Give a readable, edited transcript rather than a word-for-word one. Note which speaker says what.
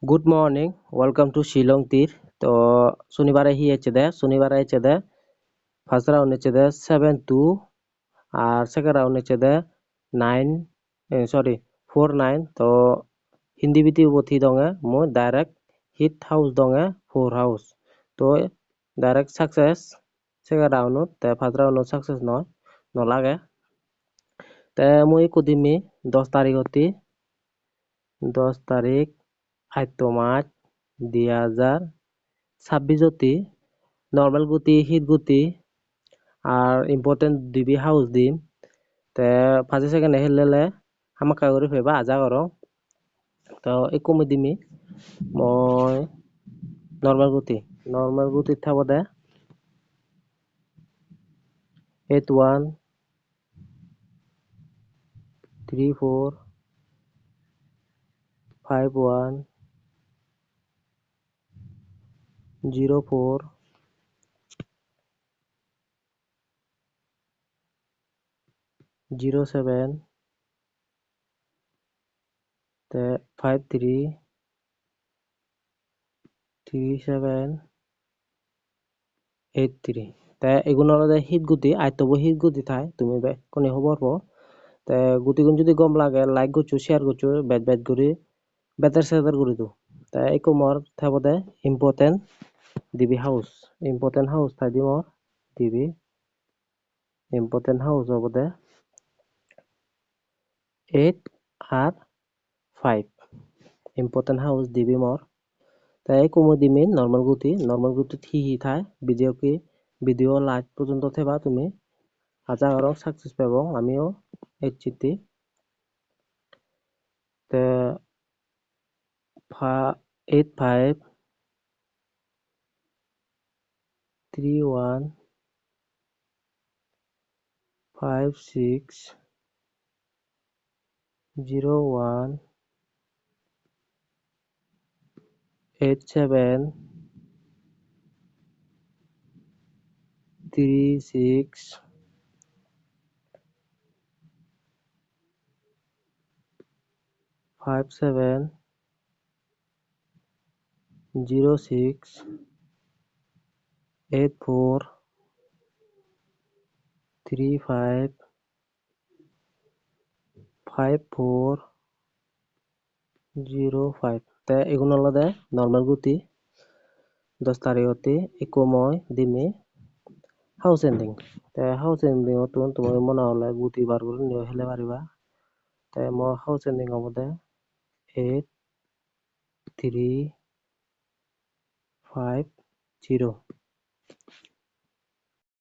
Speaker 1: Good morning. Welcome to Shillong Tir. তো শনিবারে শনিবারে হচ্ছে ফার্স্ট রাউন্ড হচ্ছে 7-2 আর সেকেন্ড রাউন্ড হচ্ছে 9 4-9 তো হিন্দি বিতি উপথি দঙে মো ডাইরেক্ট হিট হাউস দঙে 4 হাউস তো ডাইরেক্ট সাকসেস সেকেন্ড রাউন্ড তে ফার্স্ট রাউন্ড সাকসেস নলাগে তে মই কুদিমি 10 তারিখ 10 তারিখ 8 মার্চ 2026 নর্মাল গুটি হিট গুটি আর ইম্পর্টেন্ট ডিবি হাউস দিম তে ফার্স্ট সেকেন্ড হেললে হামাকা করে ফেবা আজা করো তো এই কমে দিমি মই নর্মাল গুটি থাকব দে 81 34 51 04 07 তে 53 37 83 তে এগুলোর হিট গুটি আইতব হিট গুটি থাই তুমি কোনি খবর পো তে গুটিগুন যদি গম লাগে লাইক গুচু শেয়ার গুচু বেট গুরি বেটার সেটার গুরি দু তে একো মর থাকবদে ইম্পর্টেন্ট হাউস থাই দি মর দিবি ইম্পর্টেন্ট হাউস হবদে 8 আর 5 ইম্পর্টেন্ট হাউস দিবি মর তাই কুমো দিমি নর্মাল গুটি থি থাই ভিডিও লাইক পর্যন্ত থেবা তুমি হাজার সাকসেস পাবো আমিও এইচটি তে 85 31 56 01 87 36 57 06 84 35 54 05 তে এগুলো আলাদা নর্মাল গুটি 10 তারিখতে একো মই দিমি হাউস এন্ডিং তুমি মনে হলে গুটি বার করে নিয়ে হেলে পারিবা তে মই হাউস এন্ডিং হব দে 8350